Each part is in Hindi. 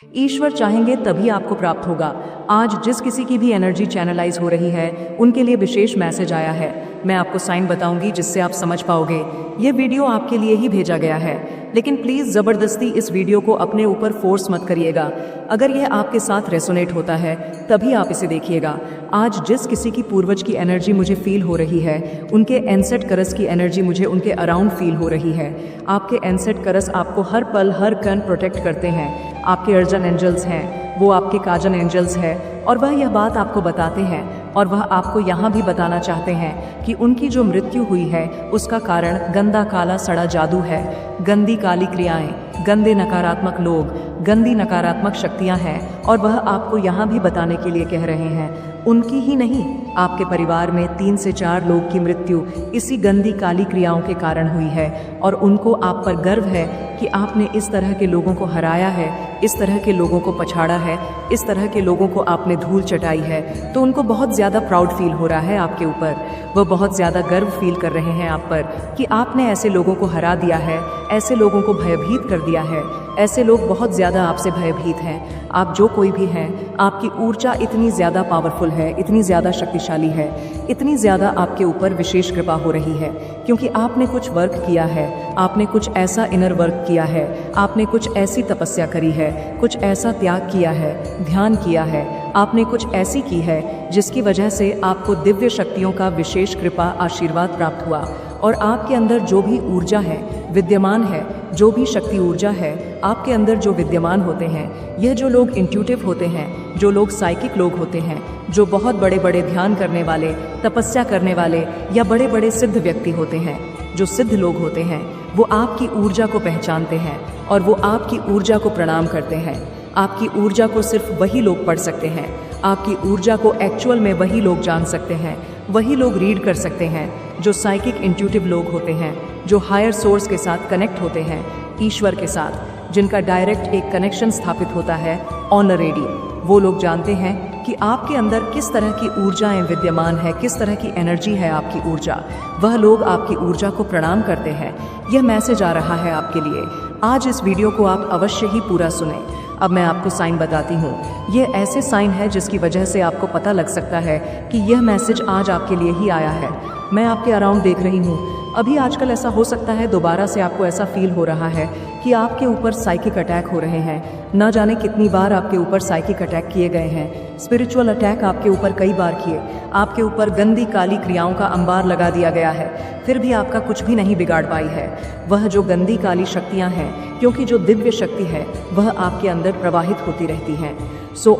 ईश्वर चाहेंगे तभी आपको प्राप्त होगा। आज जिस किसी की भी एनर्जी चैनलाइज हो रही है उनके लिए विशेष मैसेज आया है। मैं आपको साइन बताऊंगी जिससे आप समझ पाओगे। ये वीडियो आपके लिए ही भेजा गया है, लेकिन प्लीज़ ज़बरदस्ती इस वीडियो को अपने ऊपर फोर्स मत करिएगा। अगर यह आपके साथ रेसोनेट होता है तभी आप इसे देखिएगा। आज जिस किसी की पूर्वज की एनर्जी मुझे फील हो रही है, उनके एनसेट करस की एनर्जी मुझे उनके अराउंड फील हो रही है। आपके एनसेट करस आपको हर पल हर कण प्रोटेक्ट करते हैं। आपके अर्जन एंजल्स हैं, वो आपके काजन एंजल्स हैं, और वह यह बात आपको बताते हैं और वह आपको यहाँ भी बताना चाहते हैं कि उनकी जो मृत्यु हुई है उसका कारण गंदा काला सड़ा जादू है। गंदी काली क्रियाएं, गंदे नकारात्मक लोग, गंदी नकारात्मक शक्तियां हैं, और वह आपको यहाँ भी बताने के लिए कह रहे हैं उनकी ही नहीं, आपके परिवार में 3 से 4 लोग की मृत्यु इसी गंदी काली क्रियाओं के कारण हुई है। और उनको आप पर गर्व है कि आपने इस तरह के लोगों को हराया है, इस तरह के लोगों को पछाड़ा है, इस तरह के लोगों को आपने धूल चटाई है। तो उनको बहुत ज़्यादा प्राउड फील हो रहा है आपके ऊपर। वह बहुत ज़्यादा गर्व फील कर रहे हैं आप पर कि आपने ऐसे लोगों को हरा दिया है, ऐसे लोगों को भयभीत कर दिया है। ऐसे लोग बहुत ज़्यादा आपसे भयभीत हैं। आप जो कोई भी हैं, आपकी ऊर्जा इतनी ज़्यादा पावरफुल है, इतनी ज़्यादा शक्तिशाली है, इतनी ज़्यादा आपके ऊपर विशेष कृपा हो रही है, क्योंकि आपने कुछ वर्क किया है, आपने कुछ ऐसा इनर वर्क किया है, आपने कुछ ऐसी तपस्या करी है, कुछ ऐसा त्याग किया है, ध्यान किया है, आपने कुछ ऐसी की है जिसकी वजह से आपको दिव्य शक्तियों का विशेष कृपा आशीर्वाद प्राप्त हुआ। और आपके अंदर जो भी ऊर्जा है विद्यमान है, जो भी शक्ति ऊर्जा है आपके अंदर जो विद्यमान होते हैं, यह जो लोग इंट्यूटिव होते हैं, जो लोग साइकिक लोग होते हैं, जो बहुत बड़े बड़े ध्यान करने वाले, तपस्या करने वाले या बड़े बड़े सिद्ध व्यक्ति होते हैं, जो सिद्ध लोग होते हैं, वो आपकी ऊर्जा को पहचानते हैं और वो आपकी ऊर्जा को प्रणाम करते हैं। आपकी ऊर्जा को सिर्फ वही लोग पढ़ सकते हैं, आपकी ऊर्जा को एक्चुअल में वही लोग जान सकते हैं, वही लोग रीड कर सकते हैं जो साइकिक इंट्यूटिव लोग होते हैं, जो हायर सोर्स के साथ कनेक्ट होते हैं, ईश्वर के साथ, जिनका डायरेक्ट एक कनेक्शन स्थापित होता है ऑलरेडी। वो लोग जानते हैं कि आपके अंदर किस तरह की ऊर्जाएं विद्यमान है, किस तरह की एनर्जी है आपकी ऊर्जा। वह लोग आपकी ऊर्जा को प्रणाम करते हैं। यह मैसेज आ रहा है आपके लिए। आज इस वीडियो को आप अवश्य ही पूरा सुने। अब मैं आपको साइन बताती हूँ। यह ऐसे साइन है जिसकी वजह से आपको पता लग सकता है कि यह मैसेज आज आपके लिए ही आया है। मैं आपके अराउंड देख रही हूँ। अभी आजकल ऐसा हो सकता है दोबारा से आपको ऐसा फील हो रहा है कि आपके ऊपर साइकिक अटैक हो रहे हैं। ना जाने कितनी बार आपके ऊपर साइकिक अटैक किए गए हैं। स्पिरिचुअल अटैक आपके ऊपर कई बार किए। आपके ऊपर गंदी काली क्रियाओं का अंबार लगा दिया गया है, फिर भी आपका कुछ भी नहीं बिगाड़ पाई है वह जो गंदी काली शक्तियाँ हैं, क्योंकि जो दिव्य शक्ति है वह आपके अंदर प्रवाहित होती रहती है।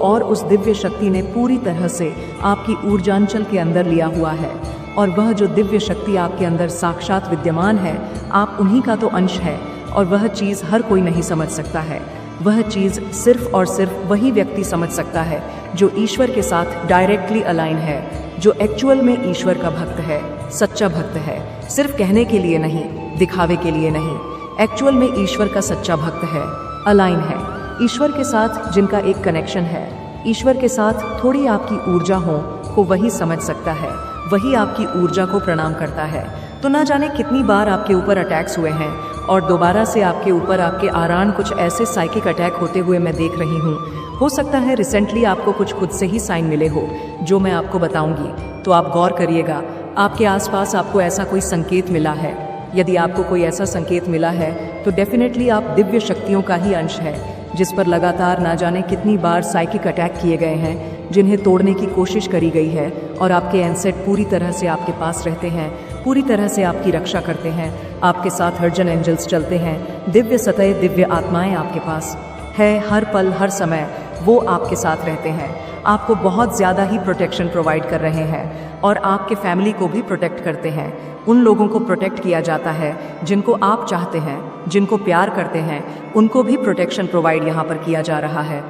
और उस दिव्य शक्ति ने पूरी तरह से आपकी ऊर्जांचल के अंदर लिया हुआ है, और वह जो दिव्य शक्ति आपके अंदर साक्षात विद्यमान है, आप उन्हीं का तो अंश है। और वह चीज़ हर कोई नहीं समझ सकता है। वह चीज़ सिर्फ और सिर्फ वही व्यक्ति समझ सकता है जो ईश्वर के साथ डायरेक्टली अलाइन है, जो एक्चुअल में ईश्वर का भक्त है, सच्चा भक्त है। सिर्फ कहने के लिए नहीं, दिखावे के लिए नहीं, एक्चुअल में ईश्वर का सच्चा भक्त है, अलाइन है ईश्वर के साथ, जिनका एक कनेक्शन है ईश्वर के साथ। थोड़ी आपकी ऊर्जा हो को वही समझ सकता है, वही आपकी ऊर्जा को प्रणाम करता है। तो ना जाने कितनी बार आपके ऊपर अटैक्स हुए हैं, और दोबारा से आपके ऊपर आपके आरान कुछ ऐसे साइकिक अटैक होते हुए मैं देख रही हूँ। हो सकता है रिसेंटली आपको कुछ खुद से ही साइन मिले हो जो मैं आपको बताऊंगी, तो आप गौर करिएगा। आपके आसपास आपको ऐसा कोई संकेत मिला है। यदि आपको कोई ऐसा संकेत मिला है तो डेफिनेटली आप दिव्य शक्तियों का ही अंश है, जिस पर लगातार ना जाने कितनी बार साइकिक अटैक किए गए हैं, जिन्हें तोड़ने की कोशिश करी गई है। और आपके एनसेट पूरी तरह से आपके पास रहते हैं, पूरी तरह से आपकी रक्षा करते हैं। आपके साथ अर्जन एंजल्स चलते हैं, दिव्य सतह, दिव्य आत्माएं आपके पास है। हर पल हर समय वो आपके साथ रहते हैं, आपको बहुत ज़्यादा ही प्रोटेक्शन प्रोवाइड कर रहे हैं, और आपके फैमिली को भी प्रोटेक्ट करते हैं। उन लोगों को प्रोटेक्ट किया जाता है जिनको आप चाहते हैं, जिनको प्यार करते हैं, उनको भी प्रोटेक्शन प्रोवाइड यहाँ पर किया जा रहा है।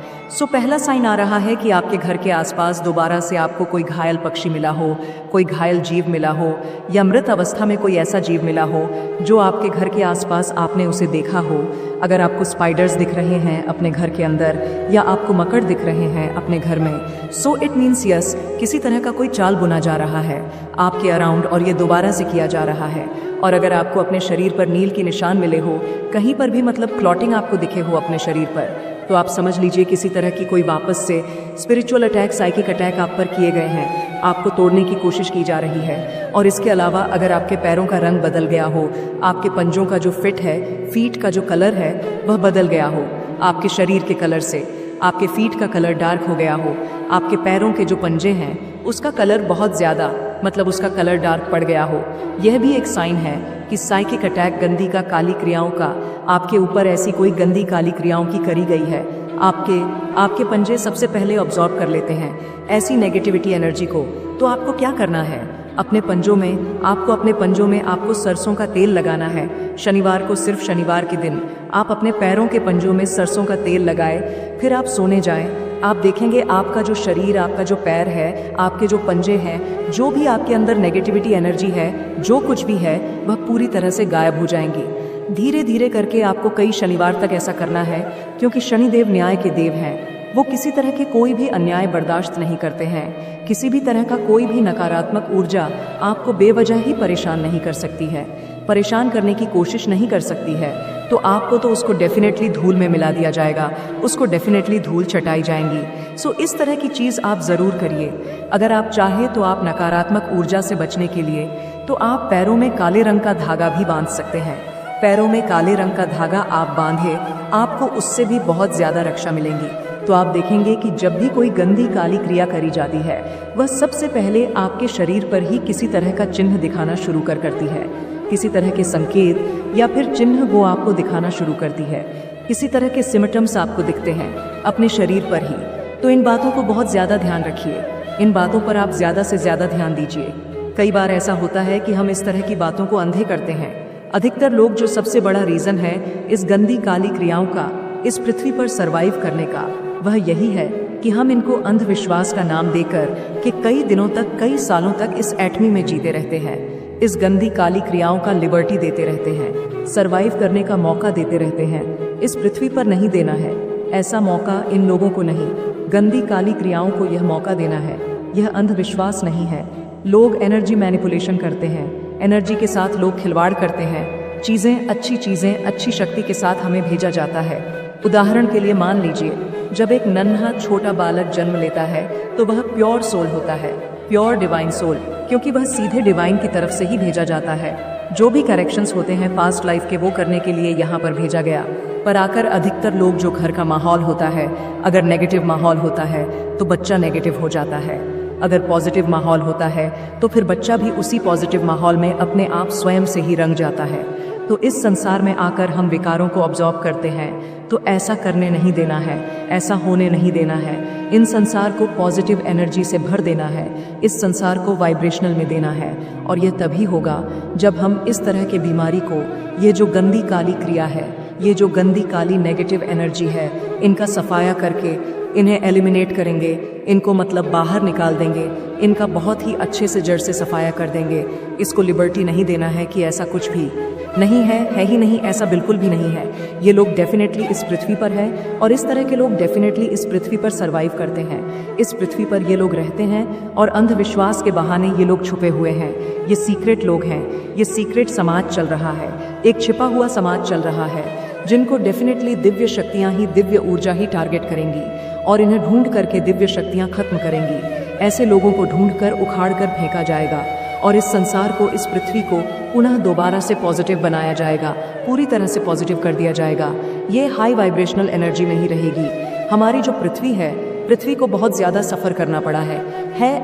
पहला साइन आ रहा है कि आपके घर के आसपास दोबारा से आपको कोई घायल पक्षी मिला हो, कोई घायल जीव मिला हो, या मृत अवस्था में कोई ऐसा जीव मिला हो जो आपके घर के आसपास आपने उसे देखा हो। अगर आपको स्पाइडर्स दिख रहे हैं अपने घर के अंदर, या आपको मकड़ दिख रहे हैं अपने घर में, इट मीन्स यस, किसी तरह का कोई चाल बुना जा रहा है आपके अराउंड, और ये दोबारा से किया जा रहा है। और अगर आपको अपने शरीर पर नील के निशान मिले हो, कहीं पर भी मतलब क्लॉटिंग आपको दिखे हो अपने शरीर पर, तो आप समझ लीजिए किसी तरह की कोई वापस से स्पिरिचुअल अटैक, साइकिक अटैक आप पर किए गए हैं, आपको तोड़ने की कोशिश की जा रही है। और इसके अलावा अगर आपके पैरों का रंग बदल गया हो, आपके पंजों का जो फिट है, फीट का जो कलर है वह बदल गया हो, आपके शरीर के कलर से आपके फीट का कलर डार्क हो गया हो, आपके पैरों के जो पंजे हैं उसका कलर बहुत ज़्यादा मतलब उसका कलर डार्क पड़ गया हो, यह भी एक साइन है कि साइकिक अटैक, गंदी का काली क्रियाओं का आपके ऊपर ऐसी कोई गंदी काली क्रियाओं की करी गई है। आपके पंजे सबसे पहले ऑब्जॉर्व कर लेते हैं ऐसी नेगेटिविटी एनर्जी को। तो आपको क्या करना है, अपने पंजों में आपको सरसों का तेल लगाना है। शनिवार को, सिर्फ शनिवार के दिन आप अपने पैरों के पंजों में सरसों का तेल लगाए, फिर आप सोने जाएं। आप देखेंगे आपका जो शरीर, आपका जो पैर है, आपके जो पंजे हैं, जो भी आपके अंदर नेगेटिविटी एनर्जी है, जो कुछ भी है वह पूरी तरह से गायब हो जाएंगी। धीरे धीरे करके आपको कई शनिवार तक ऐसा करना है, क्योंकि शनिदेव न्याय के देव हैं। वो किसी तरह के कोई भी अन्याय बर्दाश्त नहीं करते हैं। किसी भी तरह का कोई भी नकारात्मक ऊर्जा आपको बेवजह ही परेशान नहीं कर सकती है, परेशान करने की कोशिश नहीं कर सकती है। तो आपको तो उसको डेफिनेटली धूल में मिला दिया जाएगा, उसको डेफिनेटली धूल चटाई जाएंगी। सो इस तरह की चीज़ आप ज़रूर करिए। अगर आप चाहें तो आप नकारात्मक ऊर्जा से बचने के लिए तो आप पैरों में काले रंग का धागा भी बांध सकते हैं। पैरों में काले रंग का धागा आप बांधे, आपको उससे भी बहुत ज़्यादा रक्षा मिलेंगी। तो आप देखेंगे कि जब भी कोई गंदी काली क्रिया करी जाती है, वह सबसे पहले आपके शरीर पर ही किसी तरह का चिन्ह दिखाना शुरू करती है। किसी तरह के संकेत या फिर चिन्ह वो आपको दिखाना शुरू करती है। किसी तरह के सिम्टम्स आपको दिखते हैं अपने शरीर पर ही। तो इन बातों को बहुत ज़्यादा ध्यान रखिए, इन बातों पर आप ज़्यादा से ज़्यादा ध्यान दीजिए। कई बार ऐसा होता है कि हम इस तरह की बातों को अंधे करते हैं। अधिकतर लोग, जो सबसे बड़ा रीज़न है इस गंदी काली क्रियाओं का इस पृथ्वी पर सरवाइव करने का, वह यही है कि हम इनको अंधविश्वास का नाम देकर कि कई दिनों तक, कई सालों तक इस एटमी में जीते रहते हैं। इस गंदी काली क्रियाओं का लिबर्टी देते रहते हैं, सरवाइव करने का मौका देते रहते हैं। इस पृथ्वी पर नहीं देना है ऐसा मौका इन लोगों को, नहीं, गंदी काली क्रियाओं को यह मौका देना है। यह अंधविश्वास नहीं है। लोग एनर्जी मैनिपुलेशन करते हैं, एनर्जी के साथ लोग खिलवाड़ करते हैं। चीज़ें, अच्छी शक्ति के साथ हमें भेजा जाता है। उदाहरण के लिए मान लीजिए, जब एक नन्हा छोटा बालक जन्म लेता है तो वह प्योर सोल होता है, प्योर डिवाइन सोल, क्योंकि वह सीधे डिवाइन की तरफ से ही भेजा जाता है। जो भी करेक्शंस होते हैं पास्ट लाइफ के, वो करने के लिए यहाँ पर भेजा गया। पर आकर अधिकतर लोग, जो घर का माहौल होता है, अगर नेगेटिव माहौल होता है तो बच्चा नेगेटिव हो जाता है। अगर पॉजिटिव माहौल होता है तो फिर बच्चा भी उसी पॉजिटिव माहौल में अपने आप स्वयं से ही रंग जाता है। तो इस संसार में आकर हम विकारों को ऑब्जॉर्व करते हैं। तो ऐसा करने नहीं देना है, ऐसा होने नहीं देना है। इन संसार को पॉजिटिव एनर्जी से भर देना है, इस संसार को वाइब्रेशनल में देना है। और यह तभी होगा जब हम इस तरह के बीमारी को, ये जो गंदी काली क्रिया है, ये जो गंदी काली नेगेटिव एनर्जी है, इनका सफाया करके इन्हें एलिमिनेट करेंगे, इनको मतलब बाहर निकाल देंगे, इनका बहुत ही अच्छे से जड़ से सफाया कर देंगे। इसको लिबर्टी नहीं देना है कि ऐसा कुछ भी नहीं है ही नहीं, ऐसा बिल्कुल भी नहीं है। ये लोग डेफिनेटली इस पृथ्वी पर है और इस तरह के लोग डेफिनेटली इस पृथ्वी पर सरवाइव करते हैं। इस पृथ्वी पर ये लोग रहते हैं और अंधविश्वास के बहाने ये लोग छुपे हुए हैं। ये सीक्रेट लोग हैं, ये सीक्रेट समाज चल रहा है, एक छिपा हुआ समाज चल रहा है, जिनको डेफिनेटली दिव्य शक्तियाँ ही, दिव्य ऊर्जा ही टारगेट करेंगी और इन्हें ढूंढ करके दिव्य शक्तियाँ खत्म करेंगी। ऐसे लोगों को ढूंढ कर, उखाड़ कर फेंका जाएगा और इस संसार को, इस पृथ्वी को पुनः दोबारा से पॉजिटिव बनाया जाएगा, पूरी तरह से पॉजिटिव कर दिया जाएगा। ये हाई वाइब्रेशनल एनर्जी नहीं रहेगी। हमारी जो पृथ्वी है, पृथ्वी को बहुत ज़्यादा सफ़र करना पड़ा है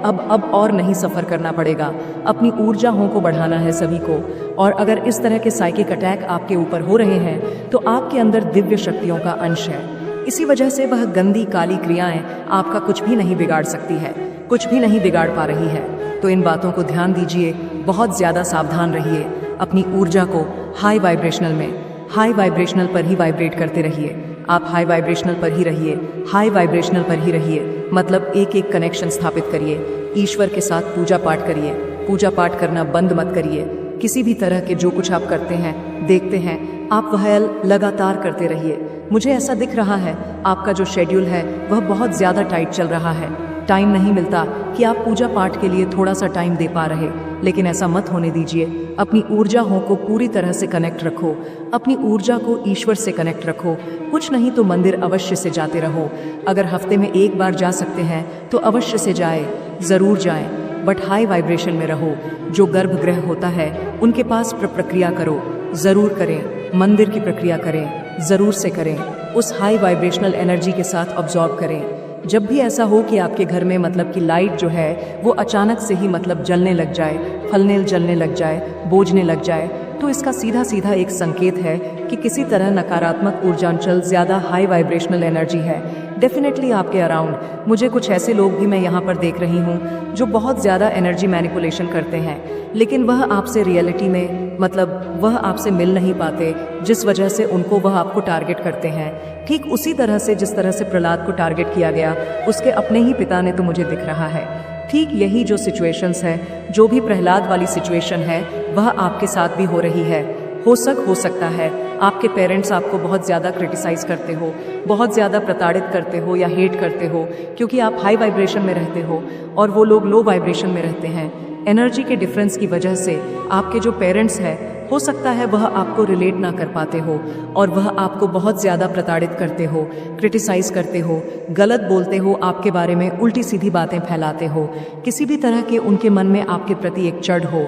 अब और नहीं सफ़र करना पड़ेगा। अपनी ऊर्जाओं को बढ़ाना है सभी को। और अगर इस तरह के साइकिक अटैक आपके ऊपर हो रहे हैं तो आपके अंदर दिव्य शक्तियों का अंश है। इसी वजह से वह गंदी काली क्रियाएं आपका कुछ भी नहीं बिगाड़ सकती है, कुछ भी नहीं बिगाड़ पा रही है। तो इन बातों को ध्यान दीजिए, बहुत ज़्यादा सावधान रहिए। अपनी ऊर्जा को हाई वाइब्रेशनल पर ही वाइब्रेट करते रहिए। आप हाई वाइब्रेशनल पर ही रहिए, हाई वाइब्रेशनल पर ही रहिए। मतलब एक एक कनेक्शन स्थापित करिए। ईश्वर के साथ पूजा पाठ करिए। पूजा पाठ करना बंद मत करिए। किसी भी तरह के जो कुछ आप करते हैं, देखते हैं, आप वह लगातार करते रहिए। मुझे ऐसा दिख रहा है आपका जो शेड्यूल है वह बहुत ज़्यादा टाइट चल रहा है। टाइम नहीं मिलता कि आप पूजा पाठ के लिए थोड़ा सा टाइम दे पा रहे। लेकिन ऐसा मत होने दीजिए। अपनी ऊर्जा को पूरी तरह से कनेक्ट रखो, अपनी ऊर्जा को ईश्वर से कनेक्ट रखो। कुछ नहीं तो मंदिर अवश्य से जाते रहो। अगर हफ्ते में एक बार जा सकते हैं तो अवश्य से जाए, ज़रूर जाएं, बट हाई वाइब्रेशन में रहो। जो गर्भगृह होता है उनके पास प्रक्रिया करो, ज़रूर करें। मंदिर की प्रक्रिया करें, ज़रूर से करें। उस हाई वाइब्रेशनल एनर्जी के साथ ऑब्जॉर्व करें। जब भी ऐसा हो कि आपके घर में मतलब कि लाइट जो है वो अचानक से ही मतलब जलने लग जाए, फलने जलने लग जाए, बोझने लग जाए, तो इसका सीधा सीधा एक संकेत है कि किसी तरह नकारात्मक ऊर्जांचल, ज़्यादा हाई वाइब्रेशनल एनर्जी है डेफिनेटली आपके अराउंड। मुझे कुछ ऐसे लोग भी मैं यहाँ पर देख रही हूँ जो बहुत ज़्यादा एनर्जी मैनिपुलेशन करते हैं, लेकिन वह आपसे रियलिटी में मतलब वह आपसे मिल नहीं पाते, जिस वजह से उनको वह आपको टारगेट करते हैं। ठीक उसी तरह से जिस तरह से प्रहलाद को टारगेट किया गया, उसके अपने ही पिता ने तो मुझे दिख रहा है। ठीक यही जो सिचुएशंस है, जो भी प्रहलाद वाली सिचुएशन है, वह आपके साथ भी हो रही है। हो सकता है आपके पेरेंट्स आपको बहुत ज़्यादा क्रिटिसाइज़ करते हो, बहुत ज़्यादा प्रताड़ित करते हो या हेट करते हो, क्योंकि आप हाई वाइब्रेशन में रहते हो और वो लोग लो वाइब्रेशन में रहते हैं। एनर्जी के डिफरेंस की वजह से आपके जो पेरेंट्स हैं, हो सकता है वह आपको रिलेट ना कर पाते हो और वह आपको बहुत ज़्यादा प्रताड़ित करते हो, क्रिटिसाइज़ करते हो, गलत बोलते हो, आपके बारे में उल्टी सीधी बातें फैलाते हो, किसी भी तरह के उनके मन में आपके प्रति एक चढ़ हो।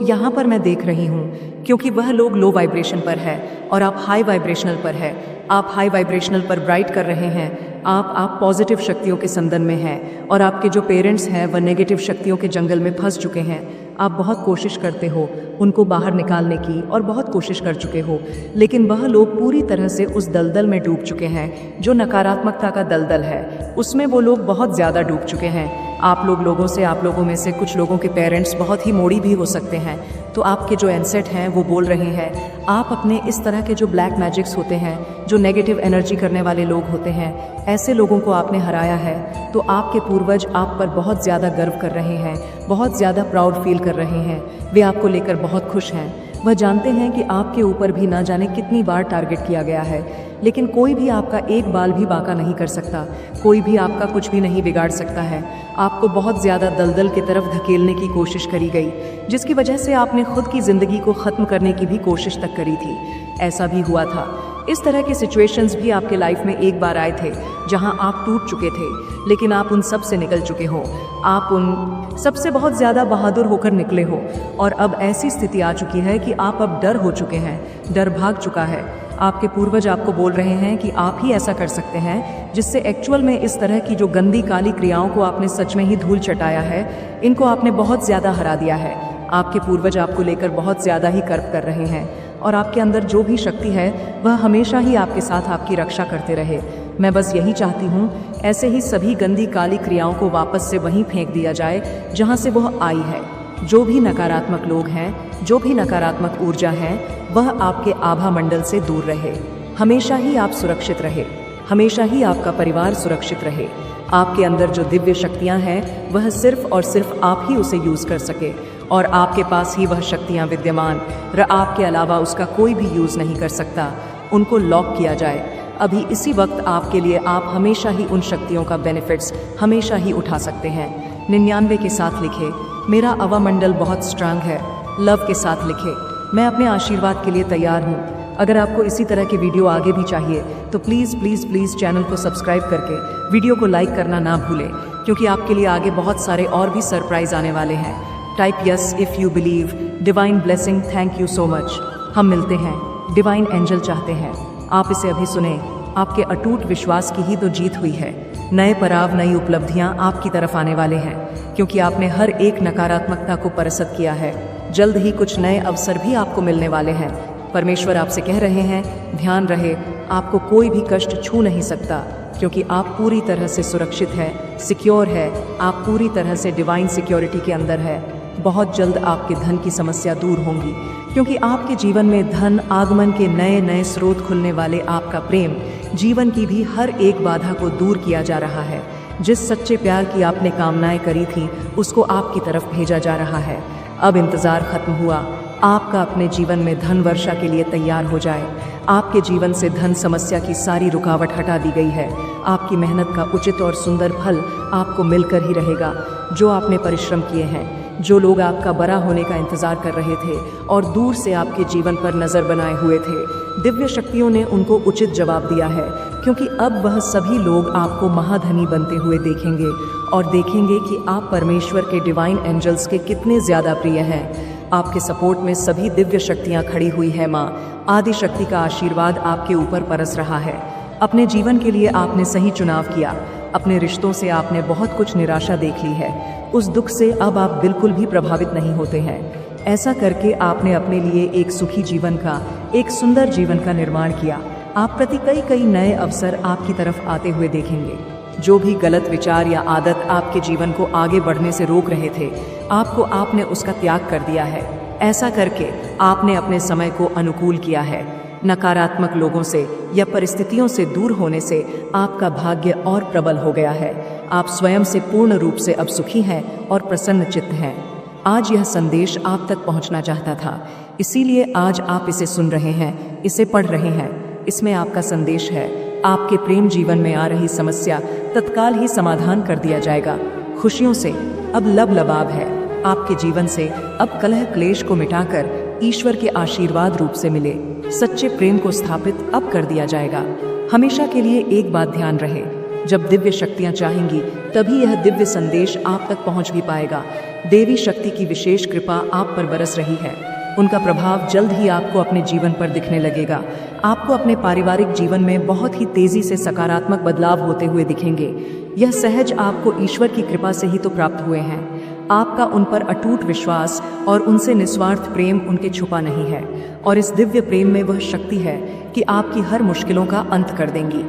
यहाँ पर मैं देख रही हूँ, क्योंकि वह लोग लो वाइब्रेशन पर है और आप हाई वाइब्रेशनल पर है। आप हाई वाइब्रेशनल पर ब्राइट कर रहे हैं, आप पॉजिटिव शक्तियों के संदन में हैं और आपके जो पेरेंट्स हैं वह नेगेटिव शक्तियों के जंगल में फंस चुके हैं। आप बहुत कोशिश करते हो उनको बाहर निकालने की और बहुत कोशिश कर चुके हो, लेकिन वह लोग पूरी तरह से उस दलदल में डूब चुके हैं जो नकारात्मकता का दलदल है, उसमें वो लोग बहुत ज़्यादा डूब चुके हैं। आप लोगों में से कुछ लोगों के पेरेंट्स बहुत ही मोड़ी भी हो सकते हैं, तो आपके जो एनसेट हैं वो बोल रहे हैं, आप अपने इस तरह के जो ब्लैक मैजिक्स होते हैं, जो नेगेटिव एनर्जी करने वाले लोग होते हैं, ऐसे लोगों को आपने हराया है, तो आपके पूर्वज आप पर बहुत ज़्यादा गर्व कर रहे हैं, बहुत ज़्यादा प्राउड फील कर रहे हैं। वे आपको लेकर बहुत खुश हैं। वह जानते हैं कि आपके ऊपर भी ना जाने कितनी बार टारगेट किया गया है, लेकिन कोई भी आपका एक बाल भी बांका नहीं कर सकता, कोई भी आपका कुछ भी नहीं बिगाड़ सकता है। आपको बहुत ज़्यादा दलदल की तरफ धकेलने की कोशिश करी गई, जिसकी वजह से आपने खुद की ज़िंदगी को ख़त्म करने की भी कोशिश तक करी थी। ऐसा भी हुआ था। इस तरह के सिचुएशंस भी आपके लाइफ में एक बार आए थे जहां आप टूट चुके थे, लेकिन आप उन सब से निकल चुके हो। आप उन सबसे बहुत ज़्यादा बहादुर होकर निकले हो और अब ऐसी स्थिति आ चुकी है कि आप अब डर हो चुके हैं, डर भाग चुका है। आपके पूर्वज आपको बोल रहे हैं कि आप ही ऐसा कर सकते हैं, जिससे एक्चुअल में इस तरह की जो गंदी काली क्रियाओं को आपने सच में ही धूल चटाया है, इनको आपने बहुत ज़्यादा हरा दिया है। आपके पूर्वज आपको लेकर बहुत ज़्यादा ही कर्म कर रहे हैं और आपके अंदर जो भी शक्ति है वह हमेशा ही आपके साथ आपकी रक्षा करते रहे। मैं बस यही चाहती हूँ, ऐसे ही सभी गंदी काली क्रियाओं को वापस से वहीं फेंक दिया जाए जहाँ से वह आई है। जो भी नकारात्मक लोग हैं, जो भी नकारात्मक ऊर्जा है, वह आपके आभा मंडल से दूर रहे। हमेशा ही आप सुरक्षित रहे, हमेशा ही आपका परिवार सुरक्षित रहे। आपके अंदर जो दिव्य शक्तियाँ हैं वह सिर्फ और सिर्फ आप ही उसे यूज़ कर सके और आपके पास ही वह शक्तियाँ विद्यमान, आपके अलावा उसका कोई भी यूज़ नहीं कर सकता। उनको लॉक किया जाए अभी इसी वक्त आपके लिए। आप हमेशा ही उन शक्तियों का बेनिफिट्स हमेशा ही उठा सकते हैं। 99 के साथ लिखे, मेरा अवामंडल बहुत स्ट्रांग है। लव के साथ लिखे, मैं अपने आशीर्वाद के लिए तैयार हूँ। अगर आपको इसी तरह की वीडियो आगे भी चाहिए तो प्लीज़ प्लीज़ प्लीज़ चैनल को सब्सक्राइब करके वीडियो को लाइक करना ना भूलें, क्योंकि आपके लिए आगे बहुत सारे और भी सरप्राइज आने वाले हैं। Type yes if you believe. Divine blessing, thank you so much. हम मिलते हैं। डिवाइन एंजल चाहते हैं आप इसे अभी सुने। आपके अटूट विश्वास की ही तो जीत हुई है। नए पड़ाव, नई उपलब्धियां आपकी तरफ आने वाले हैं, क्योंकि आपने हर एक नकारात्मकता को परसत किया है। जल्द ही कुछ नए अवसर भी आपको मिलने वाले हैं। परमेश्वर आपसे कह रहे हैं, ध्यान रहे, आपको कोई भी कष्ट छू नहीं सकता, क्योंकि आप पूरी तरह से सुरक्षित है, सिक्योर है। आप पूरी तरह से डिवाइन सिक्योरिटी के अंदर है। बहुत जल्द आपके धन की समस्या दूर होंगी, क्योंकि आपके जीवन में धन आगमन के नए नए स्रोत खुलने वाले। आपका प्रेम जीवन की भी हर एक बाधा को दूर किया जा रहा है। जिस सच्चे प्यार की आपने कामनाएं करी थी, उसको आपकी तरफ भेजा जा रहा है। अब इंतज़ार खत्म हुआ। आपका अपने जीवन में धन वर्षा के लिए तैयार हो जाए। आपके जीवन से धन समस्या की सारी रुकावट हटा दी गई है। आपकी मेहनत का उचित और सुंदर फल आपको मिलकर ही रहेगा। जो आपने परिश्रम किए हैं, जो लोग आपका बड़ा होने का इंतजार कर रहे थे और दूर से आपके जीवन पर नजर बनाए हुए थे, दिव्य शक्तियों ने उनको उचित जवाब दिया है, क्योंकि अब वह सभी लोग आपको महाधनी बनते हुए देखेंगे और देखेंगे कि आप परमेश्वर के डिवाइन एंजल्स के कितने ज्यादा प्रिय हैं। आपके सपोर्ट में सभी दिव्य शक्तियां खड़ी हुई है। माँ आदि शक्ति का आशीर्वाद आपके ऊपर बरस रहा है। अपने जीवन के लिए आपने सही चुनाव किया। अपने रिश्तों से आपने बहुत कुछ निराशा देख ली है। उस दुख से अब आप बिल्कुल भी प्रभावित नहीं होते हैं। ऐसा करके आपने अपने लिए एक सुखी जीवन का, एक सुंदर जीवन का निर्माण किया। आप प्रति कई नए अवसर आपकी तरफ आते हुए देखेंगे। जो भी गलत विचार या आदत आपके जीवन को आगे बढ़ने से रोक रहे थे, आपने उसका त्याग कर दिया है। ऐसा करके आपने अपने समय को अनुकूल किया है। नकारात्मक लोगों से या परिस्थितियों से दूर होने से आपका भाग्य और प्रबल हो गया है। आप स्वयं से पूर्ण रूप से अब सुखी हैं और प्रसन्न चित्त हैं। आज यह संदेश आप तक पहुंचना चाहता था, इसीलिए आज आप इसे सुन रहे हैं, इसे पढ़ रहे हैं। इसमें आपका संदेश है। आपके प्रेम जीवन में आ रही समस्या तत्काल ही समाधान कर दिया जाएगा। खुशियों से अब लबालब है। आपके जीवन से अब कलह क्लेश को मिटाकर ईश्वर के आशीर्वाद रूप से मिले सच्चे प्रेम को स्थापित अब कर दिया जाएगा। हमेशा के लिए एक बात ध्यान रहे, जब दिव्य शक्तियां चाहेंगी तभी यह दिव्य संदेश आप तक पहुंच भी पाएगा। देवी शक्ति की विशेष कृपा आप पर बरस रही है। उनका प्रभाव जल्द ही आपको अपने जीवन पर दिखने लगेगा। आपको अपने पारिवारिक जीवन में बहुत ही तेजी से सकारात्मक बदलाव होते हुए दिखेंगे। यह सहज आपको ईश्वर की कृपा से ही तो प्राप्त हुए हैं। आपका उन पर अटूट विश्वास और उनसे निस्वार्थ प्रेम उनके छुपा नहीं है, और इस दिव्य प्रेम में वह शक्ति है कि आपकी हर मुश्किलों का अंत कर देंगी।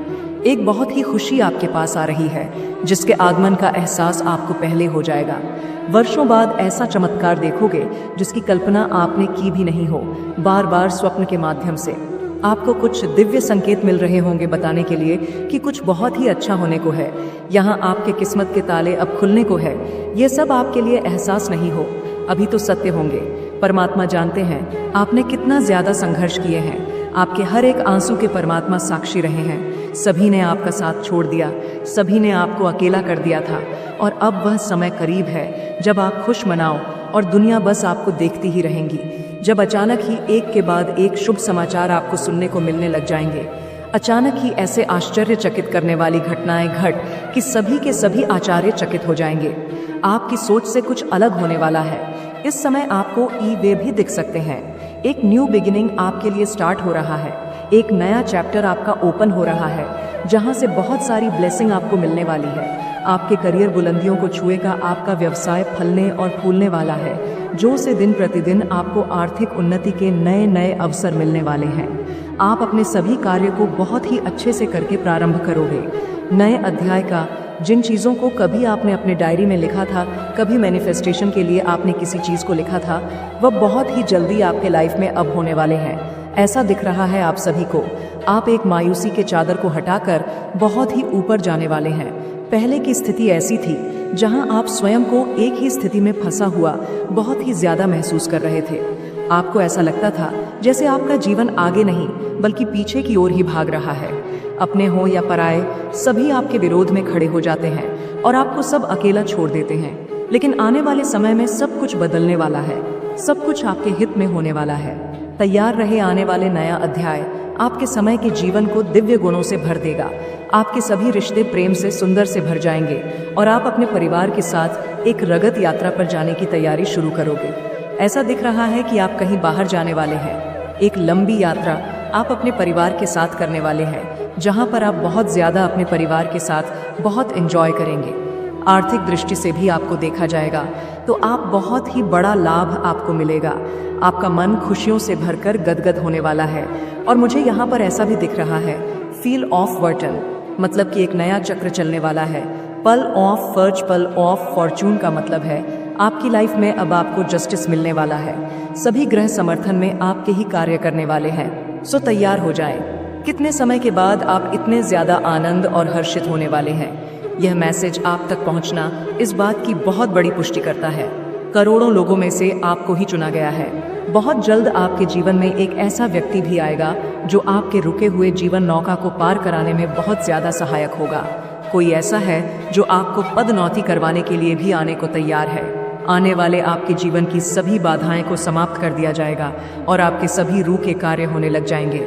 एक बहुत ही खुशी आपके पास आ रही है, जिसके आगमन का एहसास आपको पहले हो जाएगा। वर्षों बाद ऐसा चमत्कार देखोगे जिसकी कल्पना आपने की भी नहीं हो। बार बार स्वप्न के माध्यम से आपको कुछ दिव्य संकेत मिल रहे होंगे, बताने के लिए कि कुछ बहुत ही अच्छा होने को है। यहाँ आपके किस्मत के ताले अब खुलने को है। ये सब आपके लिए एहसास नहीं हो, अभी तो सत्य होंगे। परमात्मा जानते हैं आपने कितना ज्यादा संघर्ष किए हैं। आपके हर एक आंसू के परमात्मा साक्षी रहे हैं। सभी ने आपका साथ छोड़ दिया, सभी ने आपको अकेला कर दिया था, और अब वह समय करीब है जब आप खुश मनाओ और दुनिया बस आपको देखती ही रहेंगी। जब अचानक ही एक के बाद एक शुभ समाचार आपको सुनने को मिलने लग जाएंगे। अचानक ही ऐसे आश्चर्यचकित करने वाली घटनाएं घट कि सभी के सभी आश्चर्यचकित हो जाएंगे। आपकी सोच से कुछ अलग होने वाला है। इस समय आपको वे भी दिख सकते हैं। एक न्यू बिगिनिंग आपके लिए स्टार्ट हो रहा है। एक नया चैप्टर आपका ओपन हो रहा है, जहां से बहुत सारी ब्लेसिंग आपको मिलने वाली है। आपके करियर बुलंदियों को छुएगा। आपका व्यवसाय फलने और फूलने वाला है। जो से दिन प्रतिदिन आपको आर्थिक उन्नति के नए अवसर मिलने वाले हैं। आप अपने सभी कार्य को बहुत ही अच्छे से करके प्रारंभ करोगे। नए अध्याय का, जिन चीज़ों को कभी आपने अपने डायरी में लिखा था, कभी मैनिफेस्टेशन के लिए आपने किसी चीज़ को लिखा था, वह बहुत ही जल्दी आपके लाइफ में अब होने वाले हैं। ऐसा दिख रहा है आप सभी को। आप एक मायूसी के चादर को हटाकर बहुत ही ऊपर जाने वाले हैं। पहले की स्थिति ऐसी थी जहां आप स्वयं को एक ही स्थिति में फंसा हुआ बहुत ही ज्यादा महसूस कर रहे थे। आपको ऐसा लगता था जैसे आपका जीवन आगे नहीं बल्कि पीछे की ओर ही भाग रहा है। अपने हो या पराए, सभी आपके विरोध में खड़े हो जाते हैं और आपको सब अकेला छोड़ देते हैं। लेकिन आने वाले समय में सब कुछ बदलने वाला है। सब कुछ आपके हित में होने वाला है। तैयार रहे, आने वाले नया अध्याय आपके समय के जीवन को दिव्य गुणों से भर देगा। आपके सभी रिश्ते प्रेम से, सुंदर से भर जाएंगे और आप अपने परिवार के साथ एक रगत यात्रा पर जाने की तैयारी शुरू करोगे। ऐसा दिख रहा है कि आप कहीं बाहर जाने वाले हैं। एक लंबी यात्रा आप अपने परिवार के साथ करने वाले हैं, जहां पर आप बहुत ज्यादा अपने परिवार के साथ बहुत एंजॉय करेंगे। आर्थिक दृष्टि से भी आपको देखा जाएगा तो आप बहुत ही बड़ा लाभ आपको मिलेगा। आपका मन खुशियों से भरकर गदगद होने वाला है। और मुझे यहाँ पर ऐसा भी दिख रहा है, फील ऑफ वर्टन, मतलब कि एक नया चक्र चलने वाला है। पल ऑफ फर्ज, पल ऑफ फॉर्चून का मतलब है आपकी लाइफ में अब आपको जस्टिस मिलने वाला है। सभी ग्रह समर्थन में आपके ही कार्य करने वाले हैं। सो तैयार हो जाएं। कितने समय के बाद आप इतने ज्यादा आनंद और हर्षित होने वाले हैं। यह मैसेज आप तक पहुंचना इस बात की बहुत बड़ी पुष्टि करता है। करोड़ों लोगों में से आपको ही चुना गया है। बहुत जल्द आपके जीवन में एक ऐसा व्यक्ति भी आएगा जो आपके रुके हुए जीवन नौका को पार कराने में बहुत ज्यादा सहायक होगा। कोई ऐसा है जो आपको पदोन्नति करवाने के लिए भी आने को तैयार है। आने वाले आपके जीवन की सभी बाधाएं को समाप्त कर दिया जाएगा और आपके सभी रूह के कार्य होने लग जाएंगे।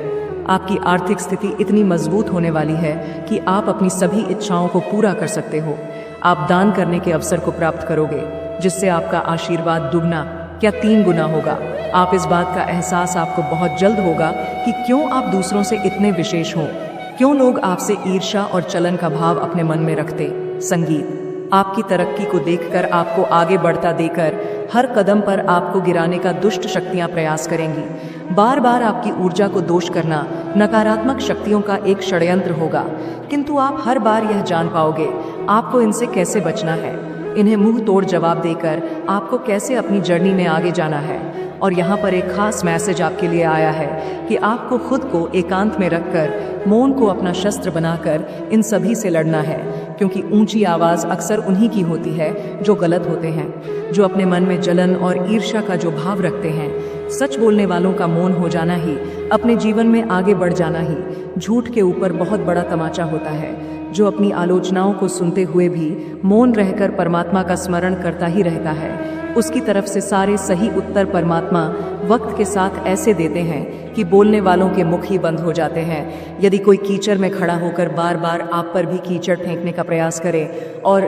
आपकी आर्थिक स्थिति इतनी मजबूत होने वाली है कि आप अपनी सभी इच्छाओं को पूरा कर सकते हो। आप दान करने के अवसर को प्राप्त करोगे, जिससे आपका आशीर्वाद दुगना क्या 3 गुना होगा। आप इस बात का एहसास आपको बहुत जल्द होगा कि क्यों आप दूसरों से इतने विशेष हो, क्यों लोग आपसे ईर्ष्या और चलन का भाव अपने मन में रखते। संगीत आपकी तरक्की को देखकर आपको आगे बढ़ता देकर हर कदम पर आपको गिराने का दुष्ट शक्तियां प्रयास करेंगी। बार बार आपकी ऊर्जा को दोष करना नकारात्मक शक्तियों का एक षड्यंत्र होगा, किंतु आप हर बार यह जान पाओगे आपको इनसे कैसे बचना है। इन्हें मुंह तोड़ जवाब देकर आपको कैसे अपनी जर्नी में आगे जाना है। और यहाँ पर एक खास मैसेज आपके लिए आया है कि आपको खुद को एकांत में रखकर मौन को अपना शस्त्र बनाकर इन सभी से लड़ना है, क्योंकि ऊंची आवाज़ अक्सर उन्हीं की होती है जो गलत होते हैं, जो अपने मन में जलन और ईर्ष्या का जो भाव रखते हैं। सच बोलने वालों का मौन हो जाना ही, अपने जीवन में आगे बढ़ जाना ही झूठ के ऊपर बहुत बड़ा तमाचा होता है। जो अपनी आलोचनाओं को सुनते हुए भी मौन रहकर परमात्मा का स्मरण करता ही रहता है, उसकी तरफ से सारे सही उत्तर परमात्मा वक्त के साथ ऐसे देते हैं कि बोलने वालों के मुख ही बंद हो जाते हैं। यदि कोई कीचड़ में खड़ा होकर बार बार आप पर भी कीचड़ फेंकने का प्रयास करे और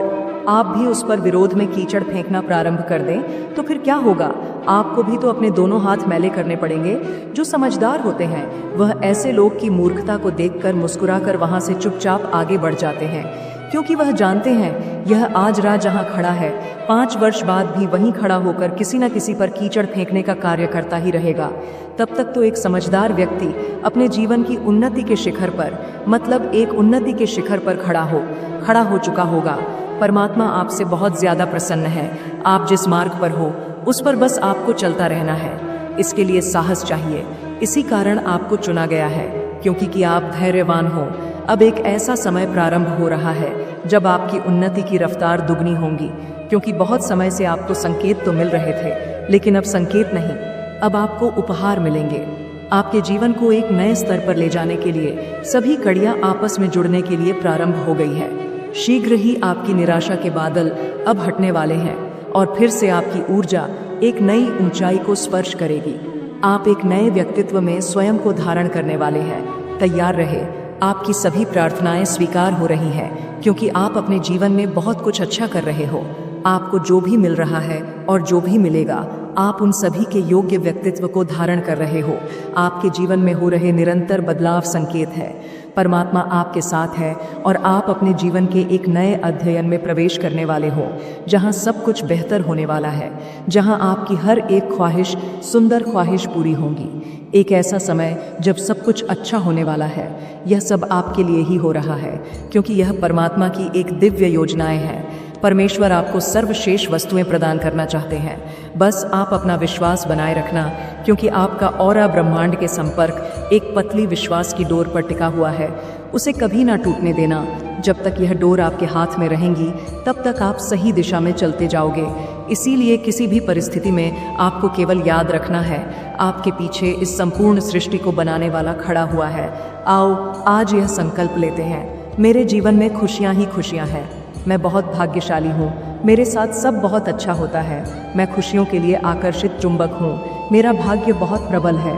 आप भी उस पर विरोध में कीचड़ फेंकना प्रारंभ कर दें, तो फिर क्या होगा? आपको भी तो अपने दोनों हाथ मैले करने पड़ेंगे। जो समझदार होते हैं वह ऐसे लोग की मूर्खता को देखकर मुस्कुराकर वहां से चुपचाप आगे बढ़ जाते हैं, क्योंकि वह जानते हैं यह आज राह जहां खड़ा है 5 वर्ष बाद भी वहीं खड़ा होकर किसी न किसी पर कीचड़ फेंकने का कार्य करता ही रहेगा। तब तक तो एक समझदार व्यक्ति अपने जीवन की उन्नति के शिखर पर, मतलब एक उन्नति के शिखर पर खड़ा हो चुका होगा। परमात्मा आपसे बहुत ज्यादा प्रसन्न है। आप जिस मार्ग पर हो उस पर बस आपको चलता रहना है। इसके लिए साहस चाहिए। इसी कारण आपको चुना गया है, क्योंकि कि आप धैर्यवान हो। अब एक ऐसा समय प्रारंभ हो रहा है जब आपकी उन्नति की रफ्तार दुगनी होगी, क्योंकि बहुत समय से आपको संकेत तो मिल रहे थे, लेकिन अब संकेत नहीं, अब आपको उपहार मिलेंगे। आपके जीवन को एक नए स्तर पर ले जाने के लिए सभी कड़ियां आपस में जुड़ने के लिए प्रारंभ हो गई है। शीघ्र ही आपकी निराशा के बादल अब हटने वाले हैं और फिर से आपकी ऊर्जा एक नई ऊंचाई को स्पर्श करेगी। आप एक नए व्यक्तित्व में स्वयं को धारण करने वाले हैं। तैयार रहे, आपकी सभी प्रार्थनाएं स्वीकार हो रही हैं, क्योंकि आप अपने जीवन में बहुत कुछ अच्छा कर रहे हो। आपको जो भी मिल रहा है और जो भी मिलेगा, आप उन सभी के योग्य व्यक्तित्व को धारण कर रहे हो। आपके जीवन में हो रहे निरंतर बदलाव संकेत है परमात्मा आपके साथ है और आप अपने जीवन के एक नए अध्ययन में प्रवेश करने वाले हो, जहां सब कुछ बेहतर होने वाला है, जहां आपकी हर एक ख्वाहिश, सुंदर ख्वाहिश पूरी होगी। एक ऐसा समय जब सब कुछ अच्छा होने वाला है। यह सब आपके लिए ही हो रहा है, क्योंकि यह परमात्मा की एक दिव्य योजनाएं हैं। परमेश्वर आपको सर्वश्रेष्ठ वस्तुएं प्रदान करना चाहते हैं। बस आप अपना विश्वास बनाए रखना, क्योंकि आपका औरा ब्रह्मांड के संपर्क एक पतली विश्वास की डोर पर टिका हुआ है। उसे कभी ना टूटने देना। जब तक यह डोर आपके हाथ में रहेंगी, तब तक आप सही दिशा में चलते जाओगे। इसीलिए किसी भी परिस्थिति में आपको केवल याद रखना है, आपके पीछे इस संपूर्ण सृष्टि को बनाने वाला खड़ा हुआ है। आओ आज यह संकल्प लेते हैं, मेरे जीवन में खुशियाँ ही खुशियाँ हैं। मैं बहुत भाग्यशाली हूँ, मेरे साथ सब बहुत अच्छा होता है। मैं खुशियों के लिए आकर्षित चुंबक हूँ, मेरा भाग्य बहुत प्रबल है।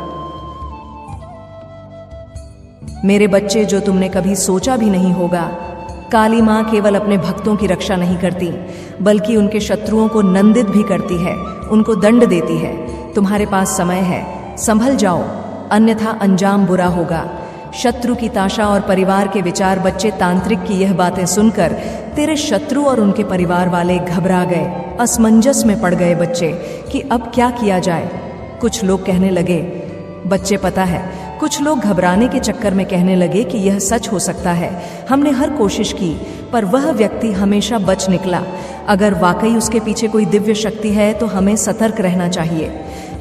मेरे बच्चे, जो तुमने कभी सोचा भी नहीं होगा, काली माँ केवल अपने भक्तों की रक्षा नहीं करती, बल्कि उनके शत्रुओं को नंदित भी करती है, उनको दंड देती है। तुम्हारे पास समय है, संभल जाओ, अन्यथा अंजाम बुरा होगा। शत्रु की ताशा और परिवार के विचार। बच्चे, तांत्रिक की यह बातें सुनकर तेरे शत्रु और उनके परिवार वाले घबरा गए, असमंजस में पड़ गए बच्चे कि अब क्या किया जाए। कुछ लोग कहने लगे, बच्चे पता है, कुछ लोग घबराने के चक्कर में कहने लगे कि यह सच हो सकता है, हमने हर कोशिश की पर वह व्यक्ति हमेशा बच निकला। अगर वाकई उसके पीछे कोई दिव्य शक्ति है तो हमें सतर्क रहना चाहिए।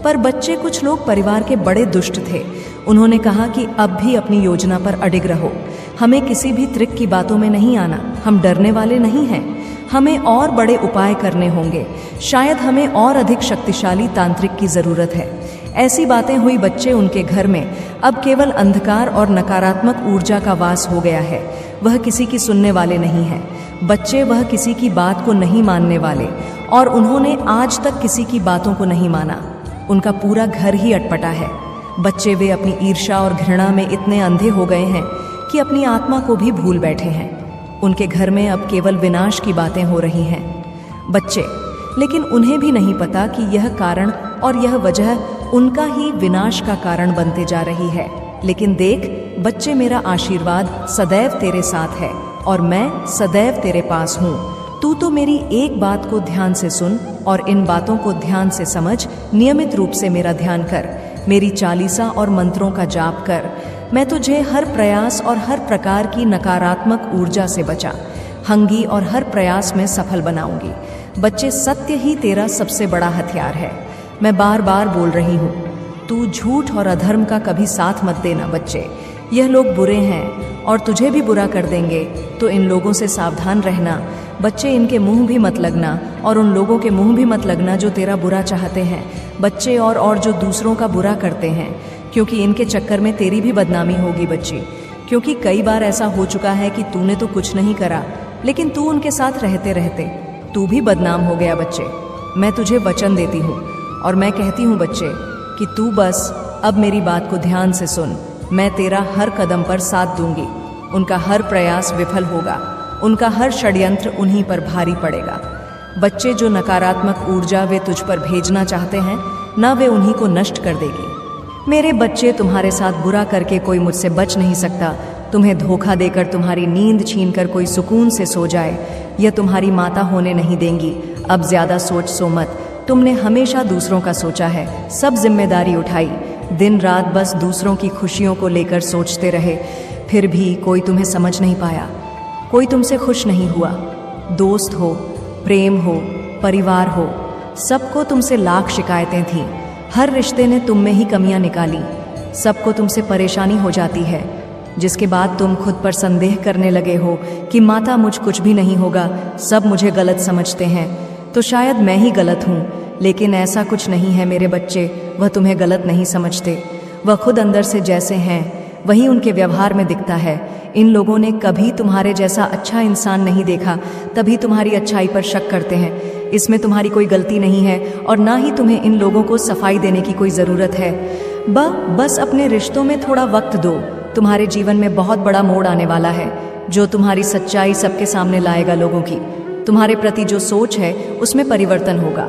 पर बच्चे, कुछ लोग परिवार के बड़े दुष्ट थे। उन्होंने कहा कि अब भी अपनी योजना पर अडिग रहो, हमें किसी भी ट्रिक की बातों में नहीं आना, हम डरने वाले नहीं हैं, हमें और बड़े उपाय करने होंगे, शायद हमें और अधिक शक्तिशाली तांत्रिक की जरूरत है। ऐसी बातें हुई बच्चे, उनके घर में अब केवल अंधकार और नकारात्मक ऊर्जा का वास हो गया है। वह किसी की सुनने वाले नहीं है। बच्चे वह किसी की बात को नहीं मानने वाले, और उन्होंने आज तक किसी की बातों को नहीं माना। उनका पूरा घर ही अटपटा है। बच्चे वे अपनी ईर्ष्या और घृणा में इतने अंधे हो गए हैं कि अपनी आत्मा को भी भूल बैठे हैं। उनके घर में अब केवल विनाश की बातें हो रही हैं। बच्चे, लेकिन उन्हें भी नहीं पता कि यह कारण और यह वजह उनका ही विनाश का कारण बनते जा रही है। लेकिन देख बच्चे, मेरा आशीर्वाद सदैव तेरे साथ है और मैं सदैव तेरे पास हूँ। तू तो मेरी एक बात को ध्यान से सुन और इन बातों को ध्यान से समझ। नियमित रूप से मेरा ध्यान कर, मेरी चालीसा और मंत्रों का जाप कर। मैं तुझे हर प्रयास और हर प्रकार की नकारात्मक ऊर्जा से बचाऊंगी और हर प्रयास में सफल बनाऊंगी। बच्चे, सत्य ही तेरा सबसे बड़ा हथियार है। मैं बार बार बोल रही हूँ, तू झूठ और अधर्म का कभी साथ मत देना। बच्चे, यह लोग बुरे हैं और तुझे भी बुरा कर देंगे, तो इन लोगों से सावधान रहना। बच्चे, इनके मुंह भी मत लगना और उन लोगों के मुंह भी मत लगना जो तेरा बुरा चाहते हैं। बच्चे, और जो दूसरों का बुरा करते हैं, क्योंकि इनके चक्कर में तेरी भी बदनामी होगी। बच्चे, क्योंकि कई बार ऐसा हो चुका है कि तूने तो कुछ नहीं करा, लेकिन तू उनके साथ रहते रहते तू भी बदनाम हो गया। बच्चे, मैं तुझे वचन देती हूँ और मैं कहती हूँ बच्चे कि तू बस अब मेरी बात को ध्यान से सुन। मैं तेरा हर कदम पर साथ दूंगी। उनका हर प्रयास विफल होगा, उनका हर षड्यंत्र उन्हीं पर भारी पड़ेगा। बच्चे, जो नकारात्मक ऊर्जा वे तुझ पर भेजना चाहते हैं ना, वे उन्हीं को नष्ट कर देगी। मेरे बच्चे, तुम्हारे साथ बुरा करके कोई मुझसे बच नहीं सकता। तुम्हें धोखा देकर तुम्हारी नींद छीनकर कोई सुकून से सो जाए, यह तुम्हारी माता होने नहीं देंगी। अब ज्यादा सोच मत। तुमने हमेशा दूसरों का सोचा है, सब जिम्मेदारी उठाई, दिन रात बस दूसरों की खुशियों को लेकर सोचते रहे, फिर भी कोई तुम्हें समझ नहीं पाया, कोई तुमसे खुश नहीं हुआ। दोस्त हो, प्रेम हो, परिवार हो, सबको तुमसे लाख शिकायतें थीं। हर रिश्ते ने तुम में ही कमियां निकाली। सबको तुमसे परेशानी हो जाती है, जिसके बाद तुम खुद पर संदेह करने लगे हो कि माता मुझ कुछ भी नहीं होगा, सब मुझे गलत समझते हैं, तो शायद मैं ही गलत हूँ। लेकिन ऐसा कुछ नहीं है मेरे बच्चे, वह तुम्हें गलत नहीं समझते। वह खुद अंदर से जैसे हैं वही उनके व्यवहार में दिखता है। इन लोगों ने कभी तुम्हारे जैसा अच्छा इंसान नहीं देखा, तभी तुम्हारी अच्छाई पर शक करते हैं। इसमें तुम्हारी कोई गलती नहीं है और ना ही तुम्हें इन लोगों को सफाई देने की कोई ज़रूरत है। बस अपने रिश्तों में थोड़ा वक्त दो। तुम्हारे जीवन में बहुत बड़ा मोड़ आने वाला है, जो तुम्हारी सच्चाई सबके सामने लाएगा। लोगों की तुम्हारे प्रति जो सोच है उसमें परिवर्तन होगा।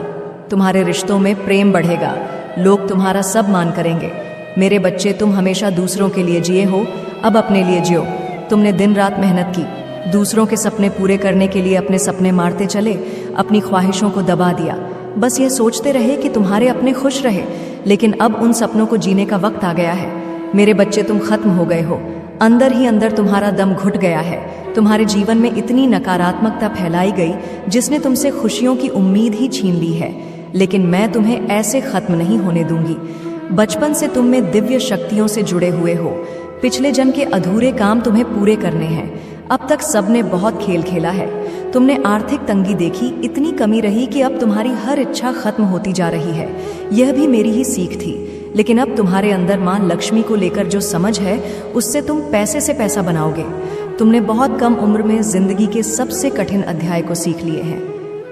तुम्हारे रिश्तों में प्रेम बढ़ेगा, लोग तुम्हारा सब मान करेंगे। मेरे बच्चे, तुम हमेशा दूसरों के लिए जिए हो, अब अपने लिए जियो। तुमने दिन रात मेहनत की, दूसरों के सपने पूरे करने के लिए अपने सपने मारते चले, अपनी ख्वाहिशों को दबा दिया। बस ये सोचते रहे कि तुम्हारे अपने खुश रहे, लेकिन अब उन सपनों को जीने का वक्त आ गया है। मेरे बच्चे, तुम खत्म हो गए हो, अंदर ही अंदर तुम्हारा दम घुट गया है। तुम्हारे जीवन में इतनी नकारात्मकता फैलाई गई जिसने तुमसे खुशियों की उम्मीद ही छीन ली है, लेकिन मैं तुम्हें ऐसे खत्म नहीं होने दूंगी। बचपन से तुम में दिव्य शक्तियों से जुड़े हुए हो, पिछले जन्म के अधूरे काम तुम्हें पूरे करने हैं। अब तक सबने बहुत खेल खेला है, तुमने आर्थिक तंगी देखी, इतनी कमी रही कि अब तुम्हारी हर इच्छा खत्म होती जा रही है। यह भी मेरी ही सीख थी, लेकिन अब तुम्हारे अंदर मां लक्ष्मी को लेकर जो समझ है उससे तुम पैसे से पैसा बनाओगे। तुमने बहुत कम उम्र में जिंदगी के सबसे कठिन अध्याय को सीख लिए हैं।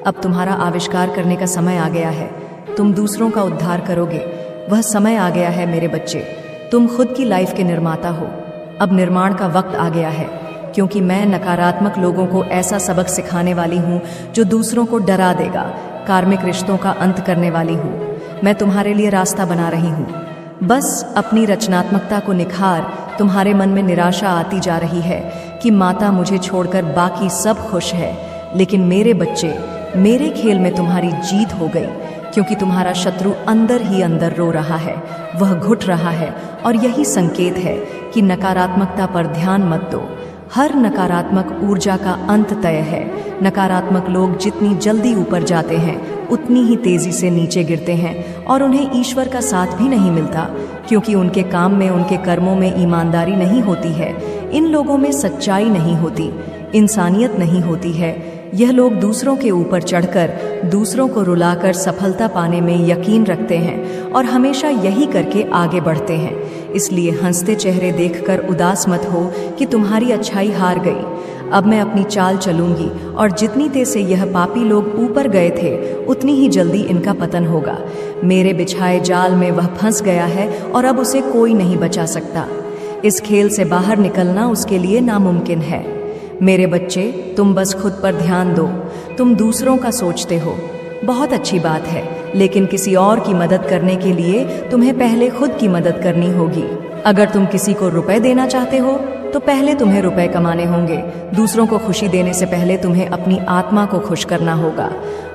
अब तुम्हारा आविष्कार करने का समय आ गया है, तुम दूसरों का उद्धार करोगे। वह समय आ गया है मेरे बच्चे, तुम खुद की लाइफ के निर्माता हो। अब निर्माण का वक्त आ गया है, क्योंकि मैं नकारात्मक लोगों को ऐसा सबक सिखाने वाली हूँ जो दूसरों को डरा देगा। कार्मिक रिश्तों का अंत करने वाली हूँ। मैं तुम्हारे लिए रास्ता बना रही हूँ। बस अपनी रचनात्मकता को निखार। तुम्हारे मन में निराशा आती जा रही है कि माता मुझे छोड़कर बाकी सब खुश है, लेकिन मेरे बच्चे, मेरे खेल में तुम्हारी जीत हो गई, क्योंकि तुम्हारा शत्रु अंदर ही अंदर रो रहा है, वह घुट रहा है, और यही संकेत है कि नकारात्मकता पर ध्यान मत दो। हर नकारात्मक ऊर्जा का अंत तय है। नकारात्मक लोग जितनी जल्दी ऊपर जाते हैं उतनी ही तेजी से नीचे गिरते हैं, और उन्हें ईश्वर का साथ भी नहीं मिलता, क्योंकि उनके काम में, उनके कर्मों में ईमानदारी नहीं होती है। इन लोगों में सच्चाई नहीं होती, इंसानियत नहीं होती है। यह लोग दूसरों के ऊपर चढ़कर दूसरों को रुलाकर सफलता पाने में यकीन रखते हैं और हमेशा यही करके आगे बढ़ते हैं। इसलिए हंसते चेहरे देखकर उदास मत हो कि तुम्हारी अच्छाई हार गई। अब मैं अपनी चाल चलूंगी और जितनी तेज से यह पापी लोग ऊपर गए थे उतनी ही जल्दी इनका पतन होगा। मेरे बिछाए जाल में वह फंस गया है और अब उसे कोई नहीं बचा सकता। इस खेल से बाहर निकलना उसके लिए नामुमकिन है। मेरे बच्चे, तुम बस खुद पर ध्यान दो। तुम दूसरों का सोचते हो, बहुत अच्छी बात है, लेकिन किसी और की मदद करने के लिए तुम्हें पहले खुद की मदद करनी होगी। अगर तुम किसी को रुपए देना चाहते हो तो पहले तुम्हें रुपए कमाने होंगे। दूसरों को खुशी देने से पहले तुम्हें अपनी आत्मा को खुश करना होगा।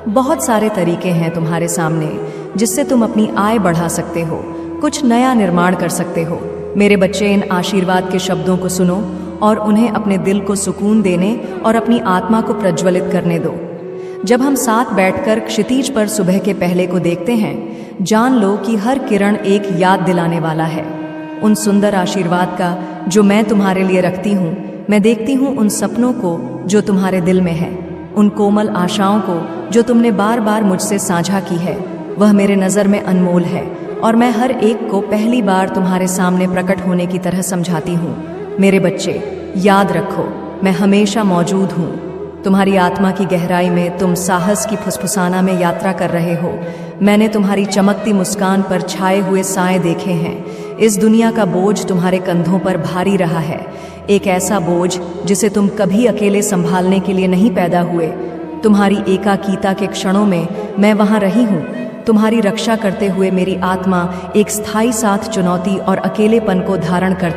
बहुत सारे तरीके हैं तुम्हारे सामने जिससे तुम अपनी आय बढ़ा सकते हो, कुछ नया निर्माण कर सकते हो। मेरे बच्चे, इन आशीर्वाद के शब्दों को सुनो और उन्हें अपने दिल को सुकून देने और अपनी आत्मा को प्रज्वलित करने दो। जब हम साथ बैठकर क्षितिज पर सुबह के पहले को देखते हैं, जान लो कि हर किरण एक याद दिलाने वाला है उन सुंदर आशीर्वाद का जो मैं तुम्हारे लिए रखती हूँ। मैं देखती हूँ उन सपनों को जो तुम्हारे दिल में है, उन कोमल आशाओं को जो तुमने बार बार मुझसे साझा की है। वह मेरे नज़र में अनमोल है और मैं हर एक को पहली बार तुम्हारे सामने प्रकट होने की तरह समझाती हूँ। मेरे बच्चे, याद रखो, मैं हमेशा मौजूद हूँ। तुम्हारी आत्मा की गहराई में तुम साहस की फुसफुसाना में यात्रा कर रहे हो। मैंने तुम्हारी चमकती मुस्कान पर छाए हुए साए देखे हैं। इस दुनिया का बोझ तुम्हारे कंधों पर भारी रहा है, एक ऐसा बोझ जिसे तुम कभी अकेले संभालने के लिए नहीं पैदा हुए। तुम्हारी एकाकीता के क्षणों में मैं वहां रही हूँ। तुम्हारी रक्षा करते हुए मेरी आत्मा एक स्थायी साथ चुनौती और अकेलेपन को धारण करते